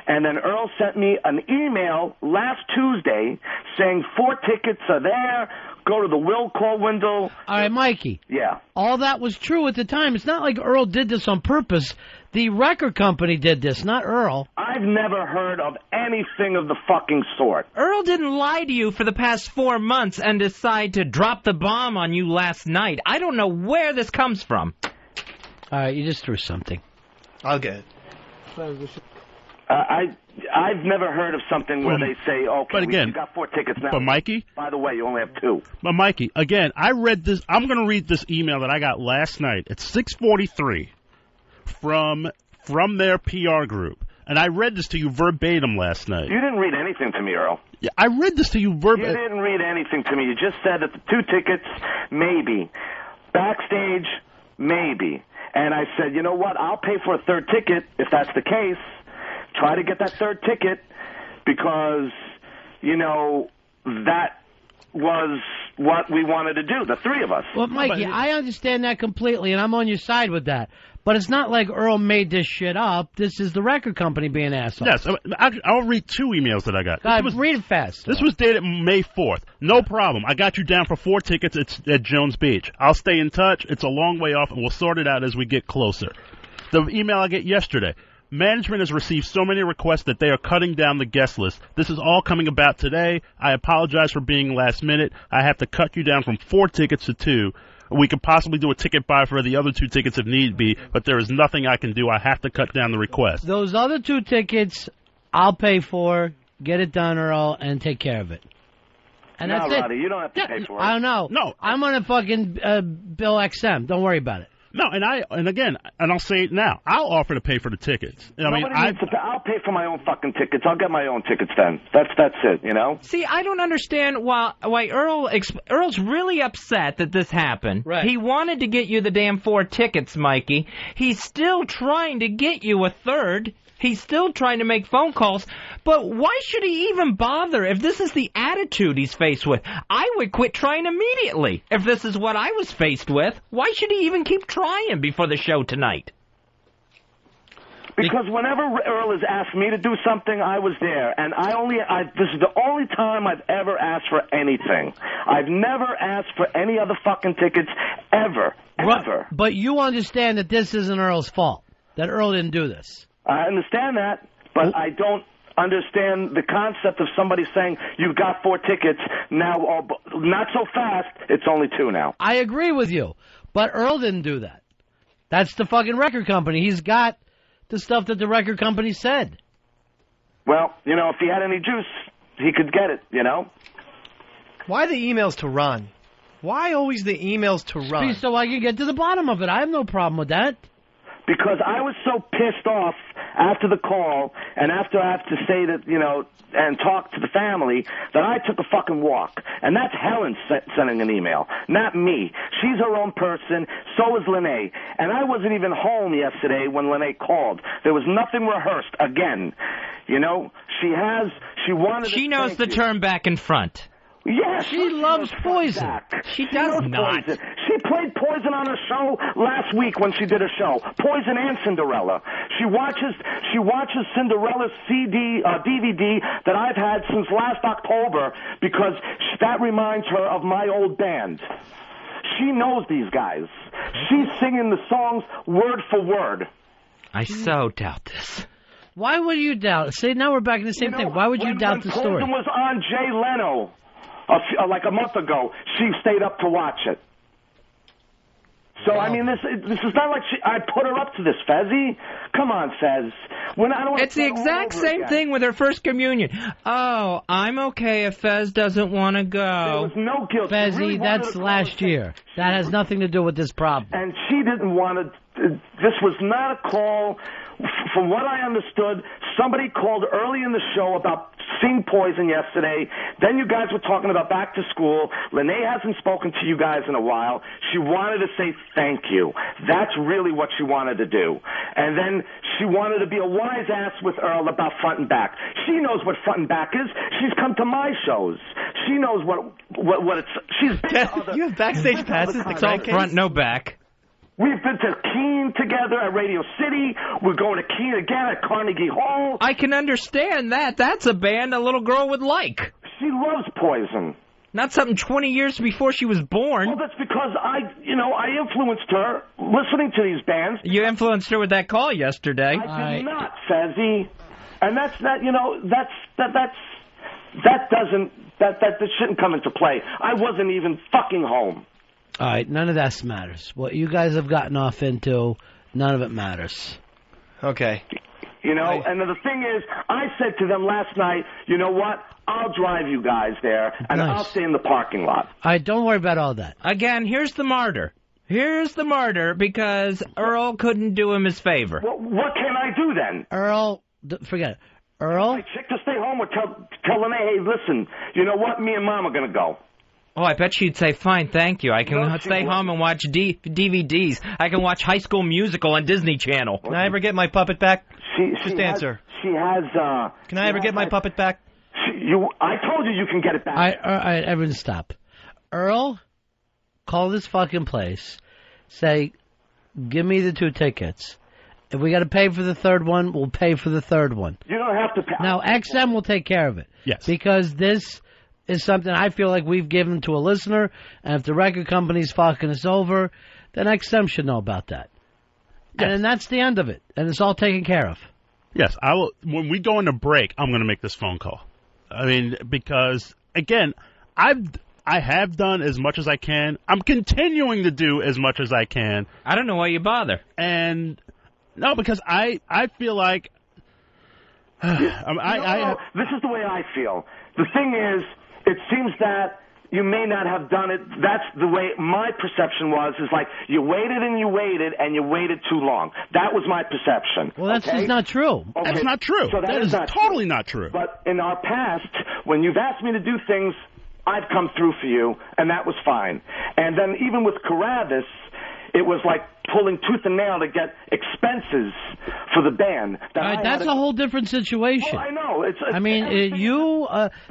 and then Earl sent me an email last Tuesday saying 4 tickets are there. Go to the will call window. All right, Mikey. Yeah. All that was true at the time. It's not like Earl did this on purpose. The record company did this, not Earl. I've never heard of anything of the fucking sort. Earl didn't lie to you for the past 4 months and decide to drop the bomb on you last night. I don't know where this comes from. All right, you just threw something. I'll get it. I've never heard of something where they say, okay, but again, you got 4 tickets now. But Mikey? By the way, you only have 2. But Mikey, again, I read this. I'm going to read this email that I got last night at 6:43 from their PR group. And I read this to you verbatim last night. You didn't read anything to me, Earl. Yeah, I read this to you verbatim. You didn't read anything to me. You just said that the 2 tickets, maybe. Backstage, maybe. And I said, you know what, I'll pay for a 3rd ticket if that's the case. Try to get that 3rd ticket because, that was what we wanted to do, the 3 of us. Well, Mikey, I understand that completely, and I'm on your side with that. But it's not like Earl made this shit up. This is the record company being assholes. Yes, I'll read 2 emails that I got. Read it fast. This was dated May 4th. No problem. I got you down for 4 tickets at Jones Beach. I'll stay in touch. It's a long way off, and we'll sort it out as we get closer. The email I get yesterday. Management has received so many requests that they are cutting down the guest list. This is all coming about today. I apologize for being last minute. I have to cut you down from 4 tickets to 2. We could possibly do a ticket buy for the other 2 tickets if need be, but there is nothing I can do. I have to cut down the request. Those other 2 tickets, I'll pay for. Get it done, Earl, and take care of it. And that's it. Roddy, you don't have to pay for it. I don't know. No. I'm on a fucking Bill XM. Don't worry about it. No, and again, I'll say it now. I'll offer to pay for the tickets. I'll pay for my own fucking tickets. I'll get my own tickets then. That's it, See, I don't understand why Earl's really upset that this happened. Right. He wanted to get you the damn 4 tickets, Mikey. He's still trying to get you a 3rd. He's still trying to make phone calls, but why should he even bother if this is the attitude he's faced with? I would quit trying immediately if this is what I was faced with. Why should he even keep trying before the show tonight? Because whenever Earl has asked me to do something, I was there, and this is the only time I've ever asked for anything. I've never asked for any other fucking tickets ever. But you understand that this isn't Earl's fault. that Earl didn't do this. I understand that, but I don't understand the concept of somebody saying, you've got 4 tickets, now, not so fast, it's only 2 now. I agree with you, but Earl didn't do that. That's the fucking record company. He's got the stuff that the record company said. Well, if he had any juice, he could get it, Why the emails to Ron? Why always the emails to Ron? So I can get to the bottom of it. I have no problem with that. Because I was so pissed off after the call and after I have to say that, and talk to the family, that I took a fucking walk. And that's Helen sending an email, not me. She's her own person. So is Lene. And I wasn't even home yesterday when Lene called. There was nothing rehearsed again. She knows the term back and front. Yes, she loves Poison. She does not. Poison. She played Poison on her show last week when she did a show. Poison and Cinderella. She watches Cinderella's DVD that I've had since last October because that reminds her of my old band. She knows these guys. She's singing the songs word for word. I so doubt this. Why would you doubt? See, now we're back in the same thing. Why would you doubt the story? Poison was on Jay Leno like a month ago. She stayed up to watch it. So, I mean, this is not like I put her up to this, Fezzy. Come on, Fez. It's the exact same thing with her first communion. Oh, I'm okay if Fez doesn't want to go. There was no guilt. Fezzy, really that's last year. That has nothing to do with this problem. And she didn't want to. This was not a call. From what I understood, somebody called early in the show about seeing Poison yesterday. Then you guys were talking about back to school. Lene hasn't spoken to you guys in a while. She wanted to say thank you. That's really what she wanted to do. And then she wanted to be a wise ass with Earl about front and back. She knows what front and back is. She's come to my shows. She knows what it's. She's been you have backstage passes to It's all front, no back. We've been to Keene together at Radio City. We're going to Keene again at Carnegie Hall. I can understand that. That's a band a little girl would like. She loves Poison. Not something 20 years before she was born. Well, that's because I influenced her listening to these bands. You influenced her with that call yesterday. I did not, Fezzy. And that shouldn't come into play. I wasn't even fucking home. All right, none of that matters. What you guys have gotten off into, none of it matters. Okay. And the thing is, I said to them last night, you know what? I'll drive you guys there, and I'll stay in the parking lot. All right, don't worry about all that. Again, here's the martyr. Here's the martyr because Earl couldn't do him his favor. Well, what can I do then? Earl, forget it. Earl? My chick to stay home or tell Lene, hey, listen, you know what? Me and Mom are going to go. Oh, I bet she'd say, fine, thank you. I can stay home and watch DVDs. I can watch High School Musical on Disney Channel. Can I ever get my puppet back? Just answer. Can I ever get my puppet back? I told you can get it back. All right, everyone stop. Earl, call this fucking place. Say, give me the 2 tickets. If we got to pay for the third one, we'll pay for the third one. You don't have to pay. Now, XM will take care of it. Yes. Because this is something I feel like we've given to a listener, and if the record company's fucking us over, then XM should know about that. Yes. And that's the end of it, and it's all taken care of. Yes, I will. When we go into break, I'm going to make this phone call. I mean, because, again, I have done as much as I can. I'm continuing to do as much as I can. I don't know why you bother. And, no, because I feel like... this is the way I feel. The thing is, it seems that you may not have done it. That's the way my perception was, is like you waited and you waited too long. That was my perception. Well, that's just not true. Okay. That's not true. So that is totally not true. But in our past, when you've asked me to do things, I've come through for you, and that was fine. And then even with Carabas, it was like pulling tooth and nail to get expenses for the band. That's a whole different situation. Well, I know.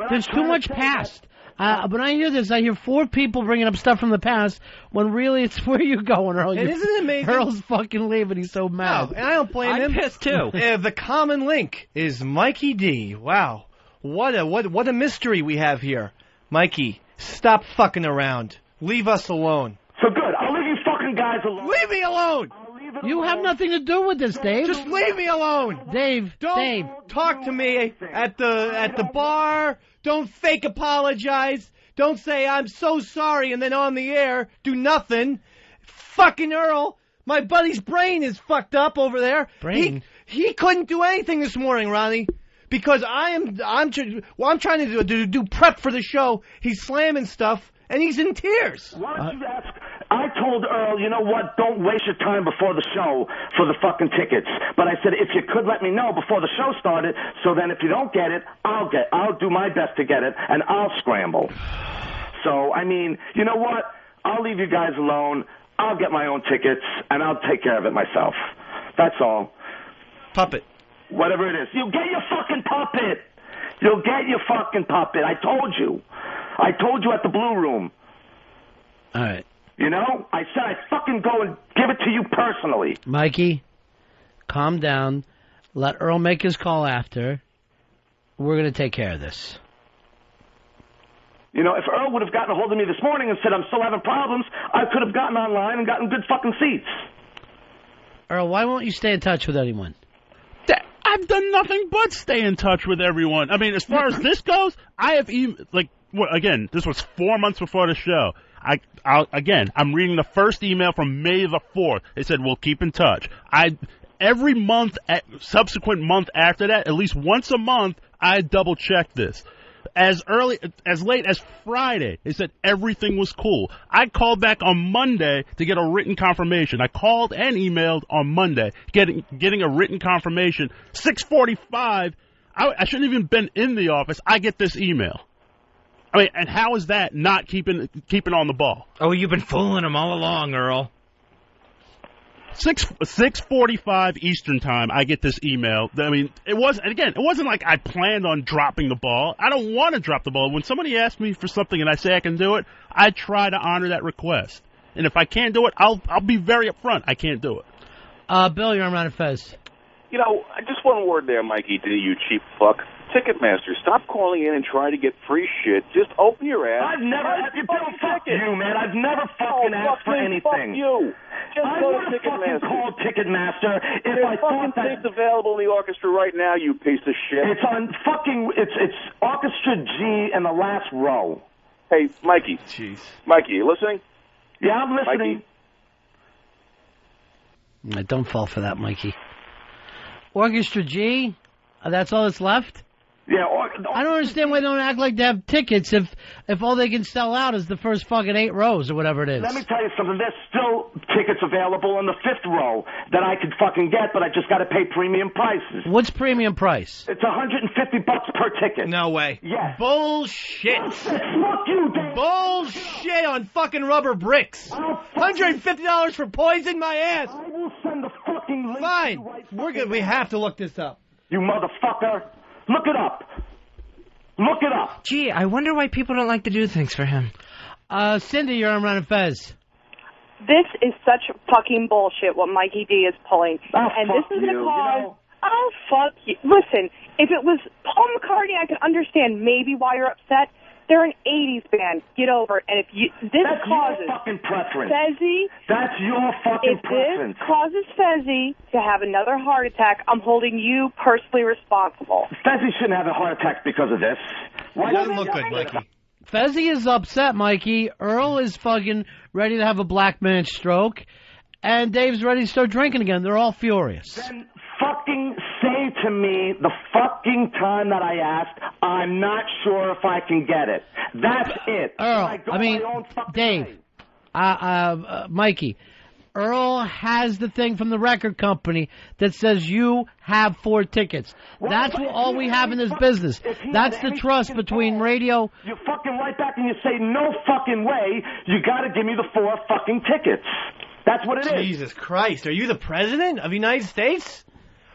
There's too much past. When I hear this, I hear 4 people bringing up stuff from the past when really it's where you going, Earl. Isn't it amazing? Earl's fucking leaving. He's so mad. No, and I don't blame him. I'm pissed, too. The common link is Mikey D. Wow. What a mystery we have here. Mikey, stop fucking around. Leave us alone. So good. I'll leave you fucking guys alone. Leave me alone! I'll leave You have nothing to do with this, Dave. Just leave me alone. Dave, Don't talk to me at the bar. Don't fake apologize. Don't say I'm so sorry and then on the air do nothing. Fucking Earl, my buddy's brain is fucked up over there. Brain? He couldn't do anything this morning, Ronnie, because I'm trying to do prep for the show. He's slamming stuff and he's in tears. Why don't you ask? I told Earl, you know what? Don't waste your time before the show for the fucking tickets. But I said if you could let me know before the show started, so then if you don't get it, I'll do my best to get it and I'll scramble. So I mean, you know what? I'll leave you guys alone. I'll get my own tickets and I'll take care of it myself. That's all. Puppet. Whatever it is. You'll get your fucking puppet. You'll get your fucking puppet. I told you. I told you at the Blue Room. All right. You know? I said I'd fucking go and give it to you personally. Mikey, calm down. Let Earl make his call after. We're going to take care of this. You know, if Earl would have gotten a hold of me this morning and said I'm still having problems, I could have gotten online and gotten good fucking seats. Earl, why won't you stay in touch with anyone? I've done nothing but stay in touch with everyone. I mean, as far as this goes, I have again, this was 4 months before the show. I'm reading the first email from May the 4th. They said, we'll keep in touch. Every month, subsequent month after that, at least once a month, I double-checked this. As late as Friday, they said everything was cool. I called back on Monday to get a written confirmation. I called and emailed on Monday, getting a written confirmation. 6:45, I shouldn't have even been in the office. I get this email. I mean, and how is that not keeping on the ball? Oh, you've been fooling him all along, Earl. 6:45 Eastern time, I get this email. I mean, it wasn't like I planned on dropping the ball. I don't want to drop the ball. When somebody asks me for something and I say I can do it, I try to honor that request. And if I can't do it, I'll be very upfront. I can't do it. Bill, you're on Ron and Fez. You know, just one word there, Mikey, to you cheap fuck. Ticketmaster, stop calling in and trying to get free shit. Just open your ass. I've never fuck you, man. I've never fucking asked for anything. Fuck you. Just I go would to have fucking Ticketmaster. called Ticketmaster if There's I thought that seats available in the orchestra right now, you piece of shit. it's on fucking it's Orchestra G in the last row. Hey, Mikey. Jeez. Mikey, you listening? Yeah, I'm listening. Mikey? Don't fall for that, Mikey. Orchestra G? That's all that's left? Yeah, I don't understand why they don't act like they have tickets if all they can sell out is the first fucking 8 rows or whatever it is. Let me tell you something. There's still tickets available in the 5th row that I could fucking get, but I just got to pay premium prices. What's premium price? It's $150 per ticket. No way. Yes. Bullshit. Fuck you, Dave. Bullshit on fucking rubber bricks. $150 for poison my ass. I will send the fucking link. Fine. To you right We're good. We have to look this up. You motherfucker. Look it up. Look it up. Gee, I wonder why people don't like to do things for him. Cindy, you're on Ron and Fez. This is such fucking bullshit what Mikey D is pulling. Oh, and fuck this is going to you, cause... you know? Oh, fuck you. Listen, if it was Paul McCartney, I could understand maybe why you're upset. They're an 80s band. Get over it. And if you... That's causes... your fucking preference. Fezzy... That's your fucking if preference. If this causes Fezzy to have another heart attack, I'm holding you personally responsible. Fezzy shouldn't have a heart attack because of this. Why doesn't look good, Mikey? Fezzy is upset, Mikey. Earl is fucking ready to have a black man stroke. And Dave's ready to start drinking again. They're all furious. Then fucking say to me the fucking time that I asked, I'm not sure if I can get it. That's it. Earl, Dave, Mikey, Earl has the thing from the record company that says you have 4 tickets. That's all we have in this business. That's the trust between radio. You fucking write back and you say, no fucking way, you gotta give me the 4 fucking tickets. That's what it is. Jesus Christ, are you the president of the United States?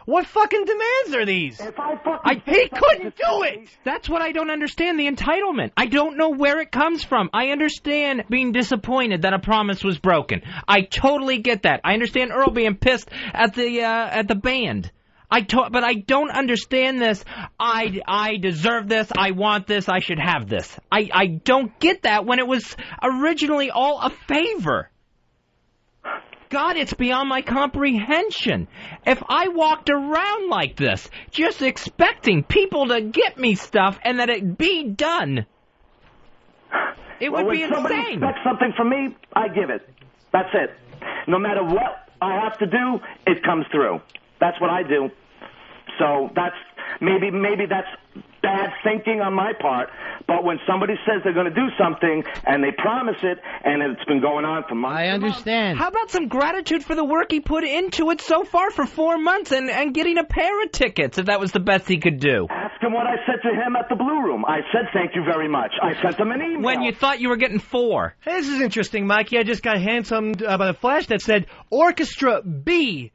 What fucking demands are these? He couldn't do it! That's what I don't understand, the entitlement. I don't know where it comes from. I understand being disappointed that a promise was broken. I totally get that. I understand Earl being pissed at the band. But I don't understand this. I deserve this. I want this. I should have this. I don't get that when it was originally all a favor. God, it's beyond my comprehension. If I walked around like this, just expecting people to get me stuff and that it be done, it would be when somebody insane. expects something from me, I give it. That's it. No matter what I have to do, it comes through. That's what I do. So that's maybe that's bad thinking on my part, but when somebody says they're going to do something and they promise it, and it's been going on for months. I understand. How about some gratitude for the work he put into it so far for 4 months and getting a pair of tickets if that was the best he could do? Ask him what I said to him at the Blue Room. I said thank you very much. I sent him an email. When you thought you were getting 4. Hey, this is interesting, Mikey. I just got handed something by the Flash that said Orchestra B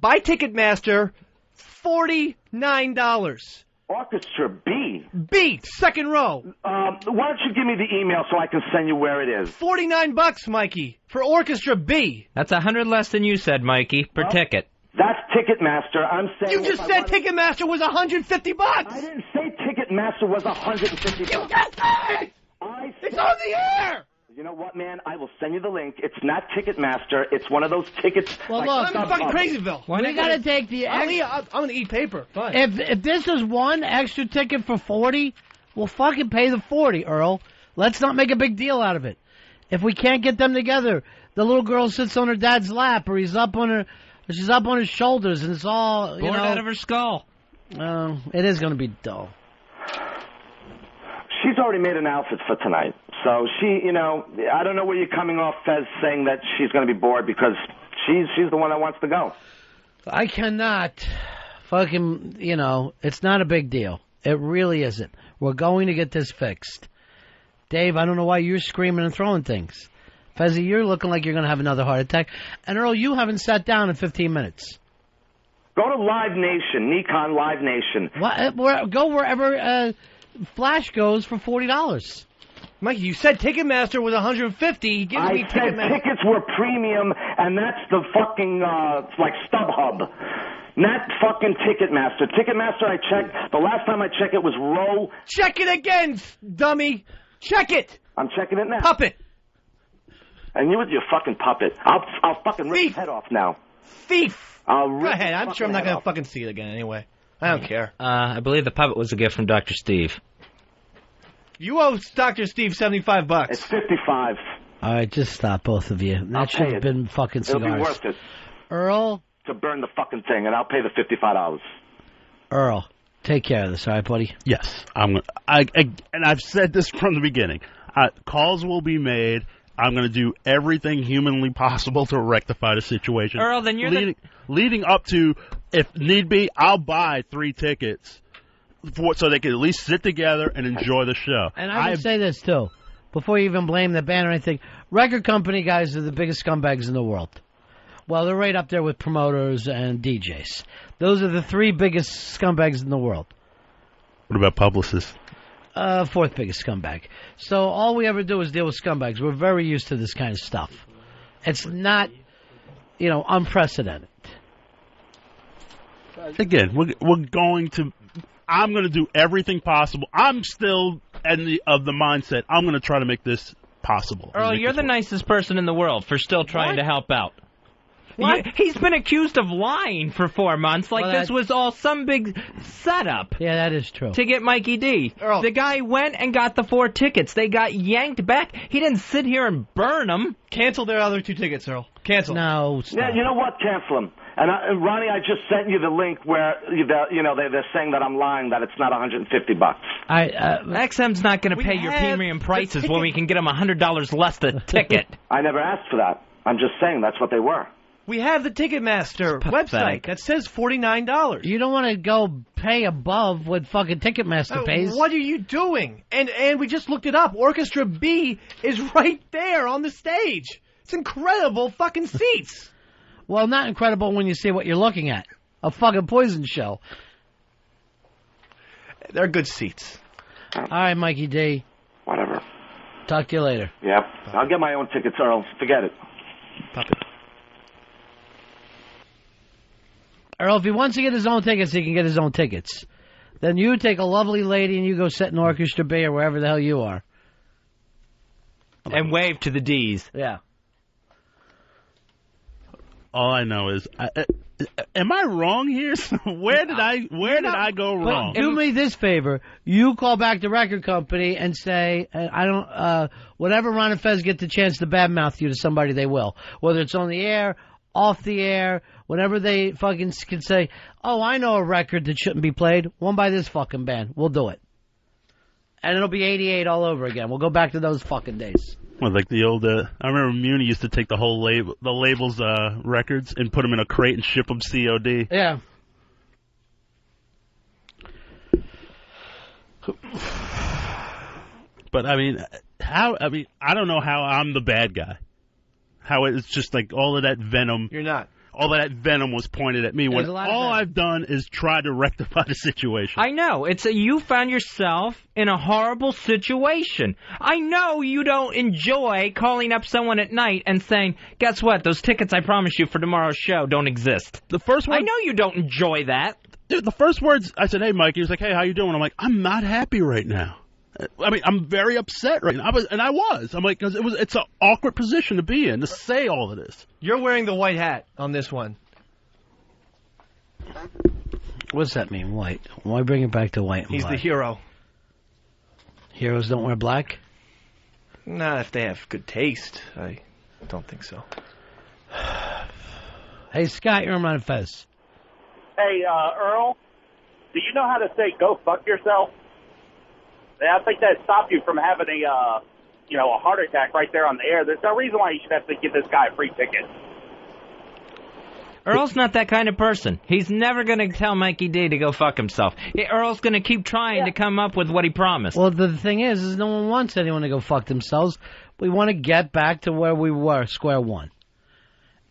by Ticketmaster, $49. Orchestra B. B, second row. Why don't you give me the email so I can send you where it is? $49, Mikey, for Orchestra B. That's 100 less than you said, Mikey, per ticket. That's Ticketmaster. I'm saying. You just said Ticketmaster was $150. I didn't say Ticketmaster was $150. You just said it! It's on the air! You know what, man? I will send you the link. It's not Ticketmaster. It's one of those tickets. Well, like look, I'm in fucking Crazyville. We gotta take the. I'm gonna eat paper. Fine. If this is one extra ticket for 40, we'll fucking pay the 40, Earl. Let's not make a big deal out of it. If we can't get them together, the little girl sits on her dad's lap, or she's up on his shoulders, and it's all Bored out of her skull. It is gonna be dull. She's already made an outfit for tonight. So she, I don't know where you're coming off, Fez, saying that she's going to be bored because she's the one that wants to go. I cannot fucking, it's not a big deal. It really isn't. We're going to get this fixed. Dave, I don't know why you're screaming and throwing things. Fezzy, you're looking like you're going to have another heart attack. And Earl, you haven't sat down in 15 minutes. Go to Live Nation, Nikon Live Nation. Go wherever Flash goes for $40. Mikey, you said Ticketmaster was $150. He gives me I said tickets were premium, and that's the fucking, like StubHub. Not fucking Ticketmaster. Ticketmaster, I checked. The last time I checked, it was row. Check it again, dummy. Check it. I'm checking it now. Puppet. And you with your fucking puppet. I'll fucking rip his head off now. Thief. Go ahead. I'm sure I'm not going to fucking see it again anyway. I don't care. I believe the puppet was a gift from Dr. Steve. You owe Dr. Steve $75. It's $55. All right, just stop, both of you. That should have been fucking cigars. It'll be worth it. Earl? To burn the fucking thing, and I'll pay the $55. Earl, take care of this, all right, buddy? Yes. And I've said this from the beginning. Calls will be made. I'm going to do everything humanly possible to rectify the situation. Earl, then you're leading up to, if need be, I'll buy 3 tickets so they can at least sit together and enjoy the show. And I would say this, too, before you even blame the band or anything. Record company guys are the biggest scumbags in the world. Well, they're right up there with promoters and DJs. Those are the 3 biggest scumbags in the world. What about publicists? 4th biggest scumbag. So all we ever do is deal with scumbags. We're very used to this kind of stuff. It's not, unprecedented. Again, we're going to... I'm going to do everything possible. I'm still of the mindset, I'm going to try to make this possible. Earl, you're the nicest person in the world for still trying to help out. What? He's been accused of lying for 4 months, like this was all some big setup. Yeah, that is true. To get Mikey D. Earl. The guy went and got the 4 tickets. They got yanked back. He didn't sit here and burn them. Cancel their other 2 tickets, Earl. Cancel. No, stop. Yeah, you know what? Cancel them. And Ronnie, I just sent you the link where they're saying that I'm lying, that it's not $150. XM's not going to pay your premium prices when we can get them $100 less the ticket. I never asked for that. I'm just saying that's what they were. We have the Ticketmaster website that says $49. You don't want to go pay above what fucking Ticketmaster pays. What are you doing? And we just looked it up. Orchestra B is right there on the stage. It's incredible fucking seats. Well, not incredible when you see what you're looking at. A fucking Poison show. They're good seats. All right, Mikey D. Whatever. Talk to you later. Yep. I'll get my own tickets, Earl. Forget it. Puppet. Earl, if he wants to get his own tickets, he can get his own tickets. Then you take a lovely lady and you go sit in Orchestra B or wherever the hell you are. And wave to the D's. Yeah. all I know is, am I wrong here? Where did I go wrong? But do me this favor. You call back the record company and say, whenever Ron and Fez get the chance to badmouth you to somebody, they will. Whether it's on the air, off the air, whenever they fucking can say, oh, I know a record that shouldn't be played, one by this fucking band. We'll do it. And it'll be 88 all over again. We'll go back to those fucking days. Well, like the old, I remember Muni used to take the whole labels records and put them in a crate and ship them COD. Yeah. But I mean, I don't know how I'm the bad guy. How it's just like all of that venom. You're not. All of that venom was pointed at me when all I've done is try to rectify the situation. I know. You found yourself in a horrible situation. I know you don't enjoy calling up someone at night and saying, guess what? Those tickets I promised you for tomorrow's show don't exist. I know you don't enjoy that. Dude, the first words I said, hey, Mike, he was like, hey, how you doing? I'm like, I'm not happy right now. I mean, I'm very upset right now. I was. I'm like, because it's an awkward position to be in, to say all of this. You're wearing the white hat on this one. What does that mean, white? Why bring it back to white and He's black? the hero. Heroes don't wear black? Not if they have good taste. I don't think so. Hey, Scott, you're on Ron and Fez. Hey, Earl, do you know how to say go fuck yourself? I think that stopped you from having a heart attack right there on the air. There's no reason why you should have to give this guy a free ticket. Earl's not that kind of person. He's never going to tell Mikey D to go fuck himself. Earl's going to keep trying to come up with what he promised. Well, the thing is no one wants anyone to go fuck themselves. We want to get back to where we were, square one.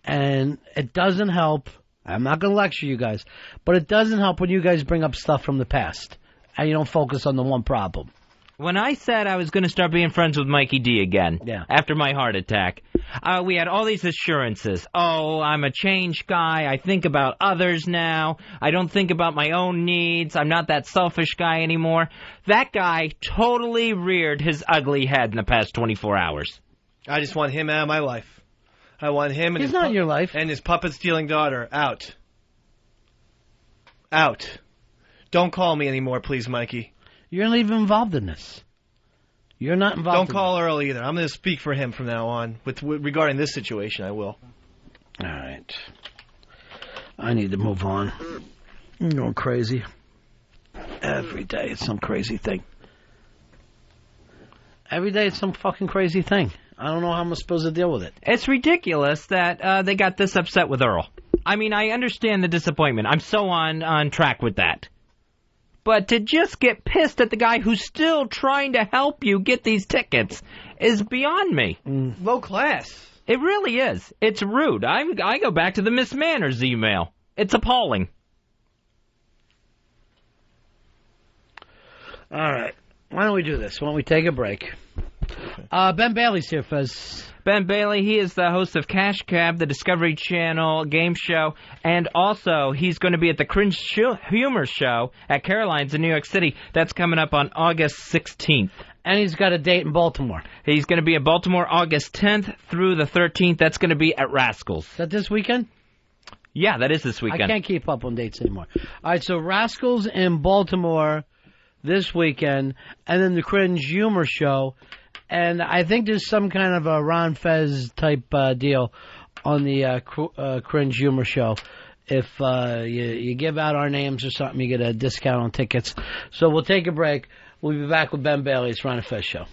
And it doesn't help. I'm not going to lecture you guys, but it doesn't help when you guys bring up stuff from the past and you don't focus on the one problem. When I said I was going to start being friends with Mikey D again, after my heart attack, we had all these assurances. Oh, I'm a changed guy. I think about others now. I don't think about my own needs. I'm not that selfish guy anymore. That guy totally reared his ugly head in the past 24 hours. I just want him out of my life. I want him and He's not in your life. And his puppet-stealing daughter out. Out. Don't call me anymore, please, Mikey. You're not even involved in this. You're not involved. Don't call Earl either. I'm going to speak for him from now on. Regarding this situation, I will. All right. I need to move on. I'm going crazy. Every day it's some crazy thing. Every day it's some fucking crazy thing. I don't know how I'm supposed to deal with it. It's ridiculous that they got this upset with Earl. I mean, I understand the disappointment. I'm so on track with that. But to just get pissed at the guy who's still trying to help you get these tickets is beyond me. Low class. It really is. It's rude. I go back to the Miss Manners email. It's appalling. All right. Why don't we do this? Why don't we take a break? Ben Bailey's here, Fez. Ben Bailey, he is the host of Cash Cab, the Discovery Channel game show, and also he's going to be at the Cringe Humor Show at Caroline's in New York City. That's coming up on August 16th. And he's got a date in Baltimore. He's going to be in Baltimore August 10th through the 13th. That's going to be at Rascals. Is that this weekend? Yeah, that is this weekend. I can't keep up on dates anymore. All right, so Rascals in Baltimore this weekend, and then the Cringe Humor Show. And I think there's some kind of a Ron Fez type deal on the Cringe Humor Show. If you give out our names or something, you get a discount on tickets. So we'll take a break. We'll be back with Ben Bailey's Ron Fez Show.